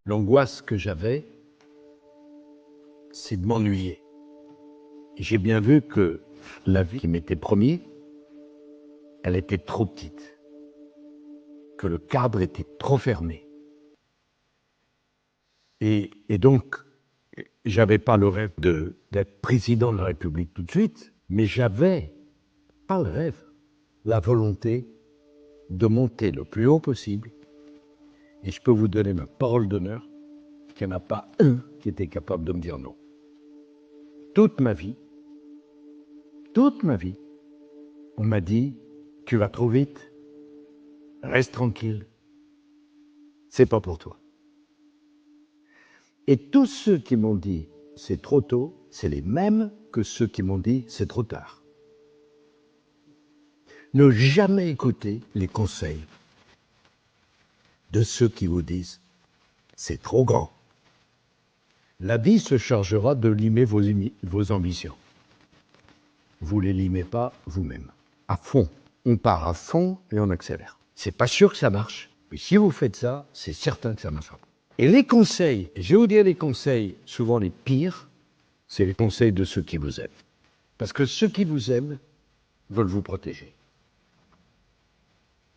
L'angoisse que j'avais, c'est de m'ennuyer. Et j'ai bien vu que la vie qui m'était promise, elle était trop petite, que le cadre était trop fermé. Et donc, j'avais pas le rêve d'être président de la République tout de suite, mais j'avais, pas le rêve, la volonté de monter le plus haut possible. Et je peux vous donner ma parole d'honneur qu'il n'y en a pas un qui était capable de me dire non. Toute ma vie, on m'a dit, tu vas trop vite, reste tranquille, c'est pas pour toi. Et tous ceux qui m'ont dit, c'est trop tôt, c'est les mêmes que ceux qui m'ont dit, c'est trop tard. Ne jamais écouter les conseils de ceux qui vous disent, c'est trop grand. La vie se chargera de limer vos ambitions. Vous ne les limez pas vous-même. À fond. On part à fond et on accélère. C'est pas sûr que ça marche, mais si vous faites ça, c'est certain que ça marchera. Et les conseils, je vais vous dire les conseils, souvent les pires, c'est les conseils de ceux qui vous aiment. Parce que ceux qui vous aiment veulent vous protéger.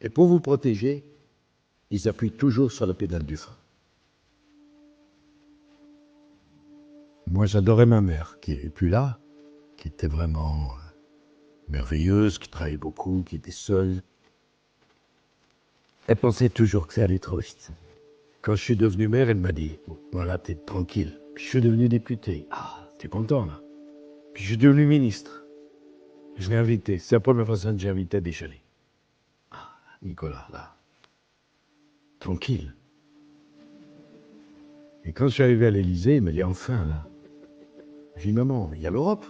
Et pour vous protéger, ils appuient toujours sur la pédale du frein. Moi, j'adorais ma mère, qui n'est plus là, qui était vraiment merveilleuse, qui travaillait beaucoup, qui était seule. Elle pensait toujours que ça allait trop vite. Quand je suis devenu maire, elle m'a dit, voilà, t'es tranquille. Puis je suis devenu député. Ah, t'es content, là. Puis je suis devenu ministre. Je l'ai invité. C'est la première fois que j'ai invité à déjeuner. Ah, Nicolas, là. Tranquille. Et quand je suis arrivé à l'Élysée, il m'a dit, enfin, là. J'ai dit, maman, il y a l'Europe.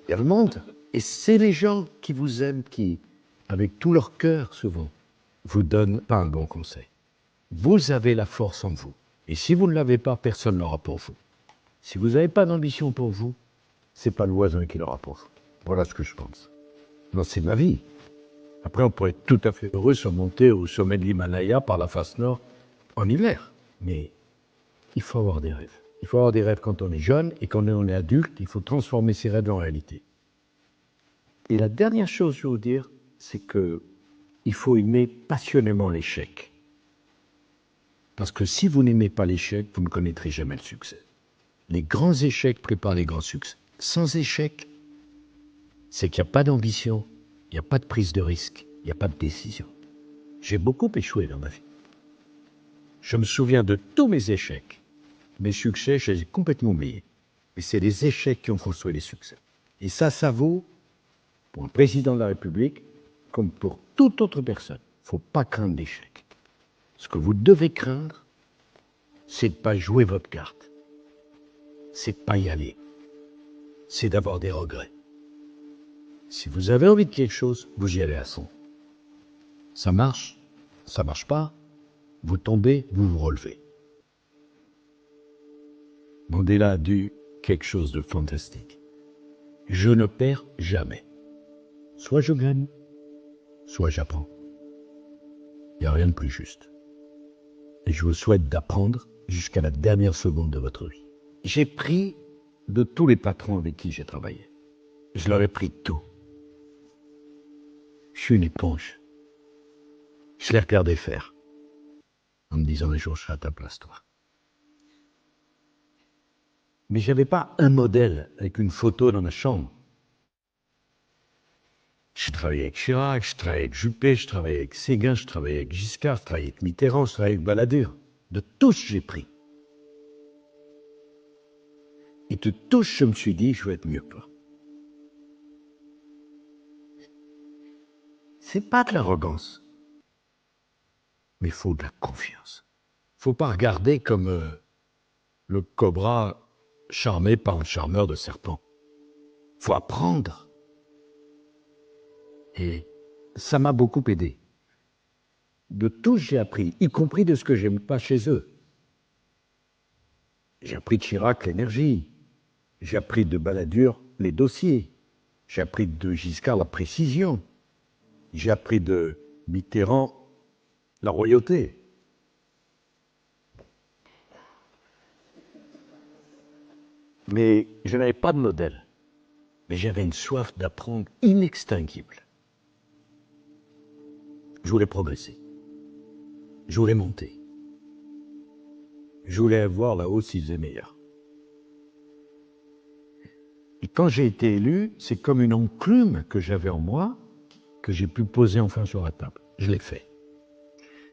Il y a le monde. Et c'est les gens qui vous aiment, qui, avec tout leur cœur, souvent, vous donnent pas un bon conseil. Vous avez la force en vous. Et si vous ne l'avez pas, personne ne l'aura pour vous. Si vous n'avez pas d'ambition pour vous, c'est pas le voisin qui l'aura pour vous. Voilà ce que je pense. Non, c'est ma vie. Après, on pourrait être tout à fait heureux de monter au sommet de l'Himalaya par la face nord en hiver. Mais il faut avoir des rêves. Il faut avoir des rêves quand on est jeune et quand on est adulte, il faut transformer ses rêves en réalité. Et la dernière chose que je veux vous dire, c'est que il faut aimer passionnément l'échec. Parce que si vous n'aimez pas l'échec, vous ne connaîtrez jamais le succès. Les grands échecs préparent les grands succès. Sans échec, c'est qu'il n'y a pas d'ambition, il n'y a pas de prise de risque, il n'y a pas de décision. J'ai beaucoup échoué dans ma vie. Je me souviens de tous mes échecs. Mes succès, je les ai complètement oubliés. Mais c'est les échecs qui ont construit les succès. Et ça vaut pour un président de la République comme pour toute autre personne. Il ne faut pas craindre l'échec. Ce que vous devez craindre, c'est de ne pas jouer votre carte. C'est de ne pas y aller. C'est d'avoir des regrets. Si vous avez envie de quelque chose, vous y allez à fond. Ça marche pas, vous tombez, vous vous relevez. Mandela a dit quelque chose de fantastique. Je ne perds jamais. Soit je gagne, soit j'apprends. Il n'y a rien de plus juste. Et je vous souhaite d'apprendre jusqu'à la dernière seconde de votre vie. J'ai pris de tous les patrons avec qui j'ai travaillé. Je leur ai pris tout. Je suis une éponge. Je les regardais faire. En me disant, un jour, je serai à ta place, toi. Mais je n'avais pas un modèle avec une photo dans ma chambre. Je travaillais avec Chirac, je travaillais avec Juppé, je travaillais avec Séguin, je travaillais avec Giscard, je travaillais avec Mitterrand, je travaillais avec Balladur. De tous, j'ai pris. Et de tous, je me suis dit, je vais être mieux que toi. C'est pas de l'arrogance, mais il faut de la confiance. Faut pas regarder comme le cobra charmé par un charmeur de serpent. Faut apprendre. Et ça m'a beaucoup aidé. De tout, j'ai appris, y compris de ce que j'aime pas chez eux. J'ai appris de Chirac l'énergie. J'ai appris de Balladur les dossiers. J'ai appris de Giscard la précision. J'ai appris de Mitterrand la royauté. Mais je n'avais pas de modèle. Mais j'avais une soif d'apprendre inextinguible. Je voulais progresser. Je voulais monter. Je voulais voir là-haut s'ils faisaient meilleur. Et quand j'ai été élu, c'est comme une enclume que j'avais en moi, que j'ai pu poser enfin sur la table. Je l'ai fait.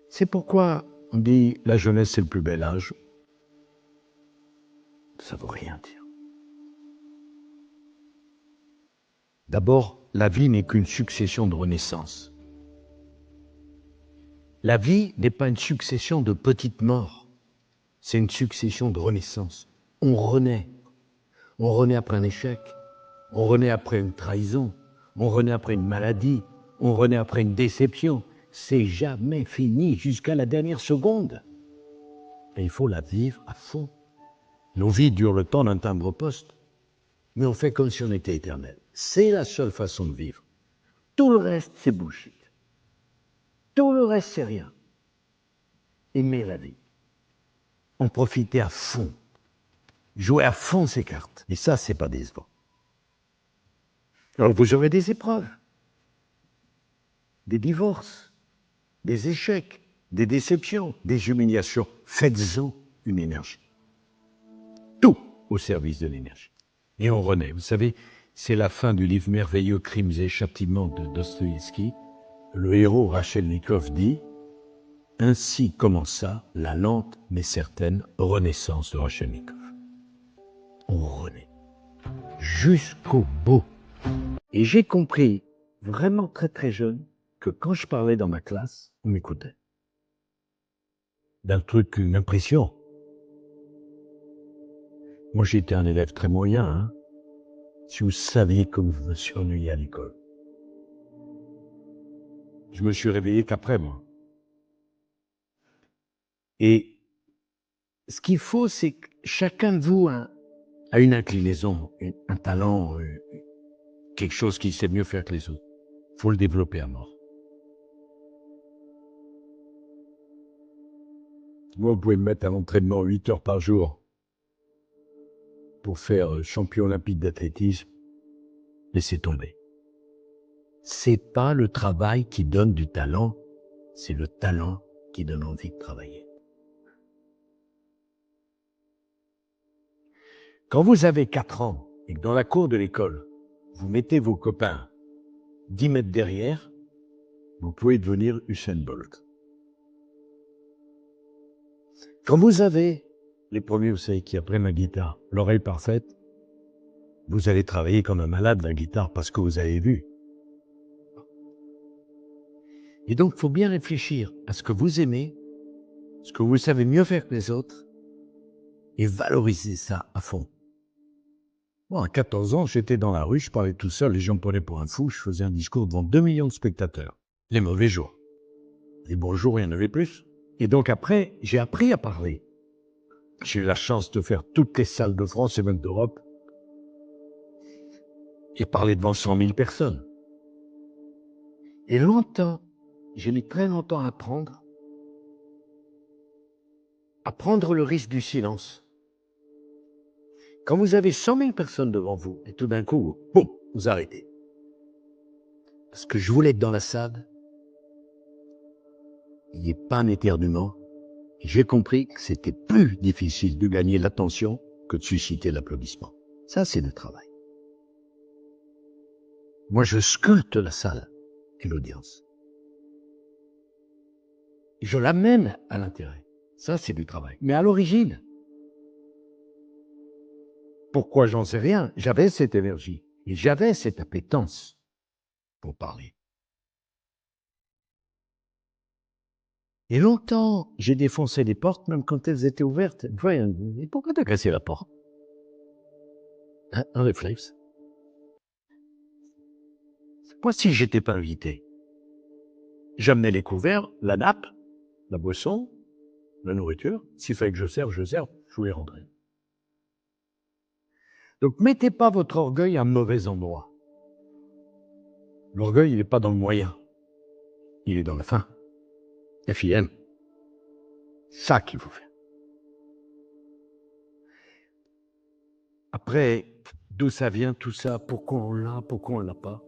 C'est pourquoi on dit la jeunesse c'est le plus bel âge. Ça ne veut rien dire. D'abord, la vie n'est qu'une succession de renaissances. La vie n'est pas une succession de petites morts. C'est une succession de renaissances. On renaît. On renaît après un échec. On renaît après une trahison. On renaît après une maladie. On renaît après une déception. C'est jamais fini jusqu'à la dernière seconde. Et il faut la vivre à fond. Nos vies durent le temps d'un timbre-poste, mais on fait comme si on était éternel. C'est la seule façon de vivre. Tout le reste, c'est bullshit. Tout le reste, c'est rien. Aimer la vie. En profiter à fond. Jouer à fond ses cartes. Et ça, c'est pas décevant. Alors vous aurez des épreuves, des divorces, des échecs, des déceptions, des humiliations. Faites-en une énergie. Tout au service de l'énergie. Et on renaît. Vous savez, c'est la fin du livre merveilleux Crimes et châtiments de Dostoïevski. Le héros Raskolnikov dit « Ainsi commença la lente mais certaine renaissance de Raskolnikov. » On renaît. Jusqu'au bout. Et j'ai compris, vraiment très très jeune, que quand je parlais dans ma classe, on m'écoutait. D'un truc, une impression. Moi j'étais un élève très moyen, hein. Si vous saviez comme je me suis ennuyé à l'école. Je me suis réveillé qu'après, moi. Et ce qu'il faut, c'est que chacun de vous a une inclinaison, un talent, quelque chose qu'il sait mieux faire que les autres. Il faut le développer à mort. Moi, vous pouvez me mettre à l'entraînement 8 heures par jour pour faire champion olympique d'athlétisme. Laissez tomber. C'est pas le travail qui donne du talent, c'est le talent qui donne envie de travailler. Quand vous avez 4 ans et que dans la cour de l'école, vous mettez vos copains 10 mètres derrière, vous pouvez devenir Usain Bolt. Quand vous avez les premiers, vous savez, qui apprennent la guitare, l'oreille parfaite, vous allez travailler comme un malade la guitare parce que vous avez vu. Et donc, il faut bien réfléchir à ce que vous aimez, ce que vous savez mieux faire que les autres, et valoriser ça à fond. Moi, à 14 ans, j'étais dans la rue, je parlais tout seul, les gens me prenaient pour un fou, je faisais un discours devant 2 millions de spectateurs. Les mauvais jours. Les bons jours, il y en avait plus. Et donc après, j'ai appris à parler. J'ai eu la chance de faire toutes les salles de France et même d'Europe et parler devant 100 000 personnes. Et longtemps, j'ai mis très longtemps à prendre le risque du silence. Quand vous avez 100 000 personnes devant vous, et tout d'un coup, boum, vous arrêtez. Parce que je voulais être dans la salle, il n'y ait pas un éternuement. Et j'ai compris que c'était plus difficile de gagner l'attention que de susciter l'applaudissement. Ça, c'est le travail. Moi, je sculpte la salle et l'audience. Je l'amène à l'intérêt. Ça, c'est du travail. Mais à l'origine, pourquoi j'en sais rien, j'avais cette énergie et j'avais cette appétence pour parler. Et longtemps, j'ai défoncé les portes, même quand elles étaient ouvertes. Voyons, et pourquoi t'as cassé la porte? Un réflexe. Moi, si j'étais pas invité, j'amenais les couverts, la nappe, la boisson, la nourriture. S'il fallait que je serve, je voulais rentrer. Donc, mettez pas votre orgueil à un mauvais endroit. L'orgueil, il n'est pas dans le moyen. Il est dans la fin. FIM. Ça qu'il faut faire. Après, d'où ça vient tout ça? Pourquoi on l'a? Pourquoi on l'a pas?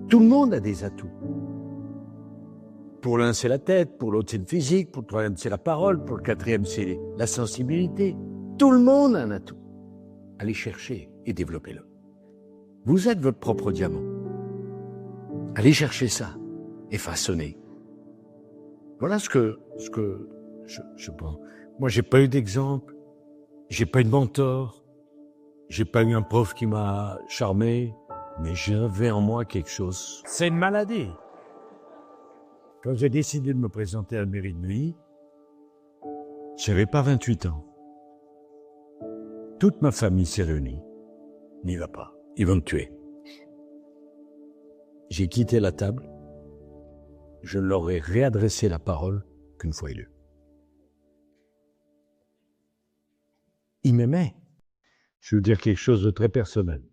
Tout le monde a des atouts. Pour l'un, c'est la tête, pour l'autre, c'est le physique, pour le troisième, c'est la parole, pour le quatrième, c'est la sensibilité. Tout le monde a un atout. Allez chercher et développez-le. Vous êtes votre propre diamant. Allez chercher ça et façonnez. Voilà ce que je pense. Moi, j'ai pas eu d'exemple, j'ai pas eu de mentor, j'ai pas eu un prof qui m'a charmé, mais j'avais en moi quelque chose. C'est une maladie. Quand j'ai décidé de me présenter à la mairie de Neuilly, j'avais pas 28 ans. Toute ma famille s'est réunie. N'y va pas, ils vont me tuer. J'ai quitté la table. Je ne leur ai réadressé la parole qu'une fois élu. Ils m'aimaient. Je veux dire quelque chose de très personnel.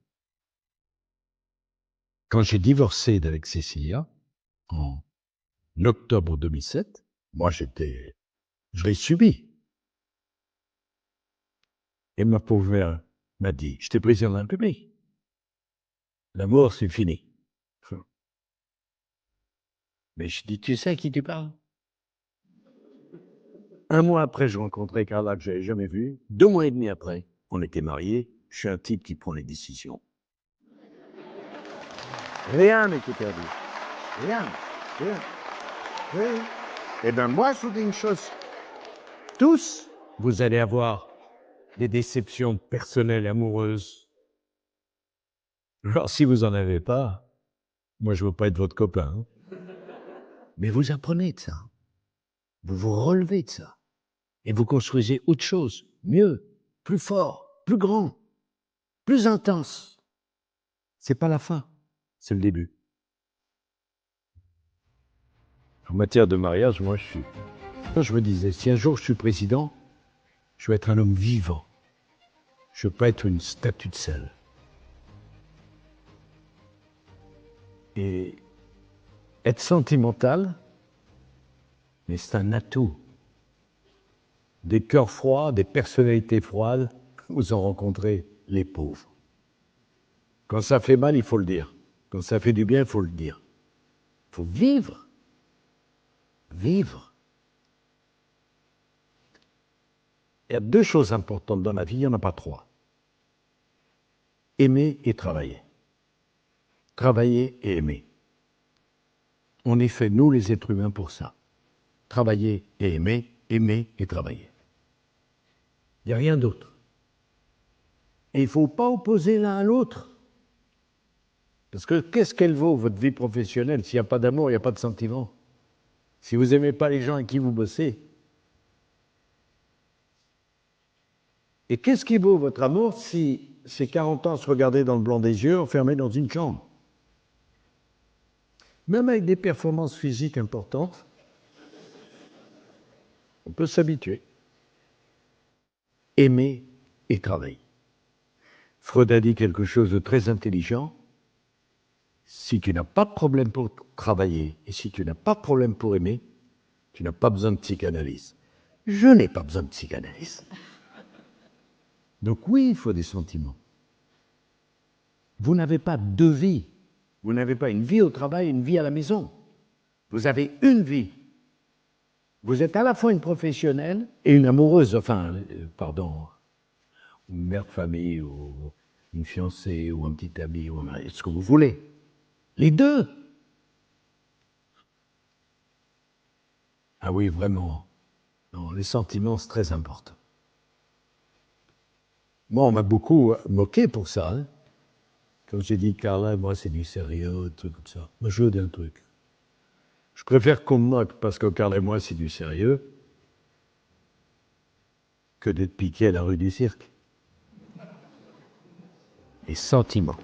Quand j'ai divorcé d'avec Cécilia, en octobre 2007, moi je l'ai subi. Et ma pauvre mère m'a dit, je t'ai brisé en un public. L'amour, c'est fini. Mais je dis, tu sais à qui tu parles? Un mois après, je rencontrais Carla que je n'avais jamais vue. 2 mois et demi après, on était mariés. Je suis un type qui prend les décisions. Rien n'était perdu. Rien. Oui. Eh bien, moi, je vous dis une chose. Tous, vous allez avoir des déceptions personnelles et amoureuses. Alors, si vous n'en avez pas, moi, je ne veux pas être votre copain. Hein. Mais vous apprenez de ça. Vous vous relevez de ça. Et vous construisez autre chose, mieux, plus fort, plus grand, plus intense. C'est pas la fin, c'est le début. En matière de mariage, moi, je me disais, si un jour je suis président, je veux être un homme vivant. Je veux pas être une statue de sel. Et être sentimental, mais c'est un atout. Des cœurs froids, des personnalités froides, vous en rencontrez les pauvres. Quand ça fait mal, il faut le dire. Quand ça fait du bien, il faut le dire. Il faut vivre. Vivre. Il y a 2 choses importantes dans la vie, il n'y en a pas 3. Aimer et travailler. Travailler et aimer. On est fait, nous les êtres humains, pour ça. Travailler et aimer et travailler. Il n'y a rien d'autre. Et il ne faut pas opposer l'un à l'autre. Parce que qu'est-ce qu'elle vaut, votre vie professionnelle, s'il n'y a pas d'amour, il n'y a pas de sentiment? Si vous n'aimez pas les gens avec qui vous bossez? Et qu'est-ce qui vaut votre amour si c'est 40 ans à se regarder dans le blanc des yeux, enfermé dans une chambre? Même avec des performances physiques importantes, on peut s'habituer. Aimer et travailler. Freud a dit quelque chose de très intelligent. Si tu n'as pas de problème pour travailler et si tu n'as pas de problème pour aimer, tu n'as pas besoin de psychanalyse. Je n'ai pas besoin de psychanalyse. Donc oui, il faut des sentiments. Vous n'avez pas 2 vies. Vous n'avez pas une vie au travail et une vie à la maison. Vous avez une vie. Vous êtes à la fois une professionnelle et une amoureuse, une mère de famille, ou une fiancée, ou un petit ami, ou ce que vous voulez. Les 2. Ah oui, vraiment. Non, les sentiments, c'est très important. Moi, on m'a beaucoup moqué pour ça. Hein. Quand j'ai dit, Carla, moi, c'est du sérieux, des trucs comme ça. Moi, je veux d'un truc. Je préfère qu'on me moque parce que Carla et moi, c'est du sérieux, que d'être piqué à la rue du Cirque. Les sentiments.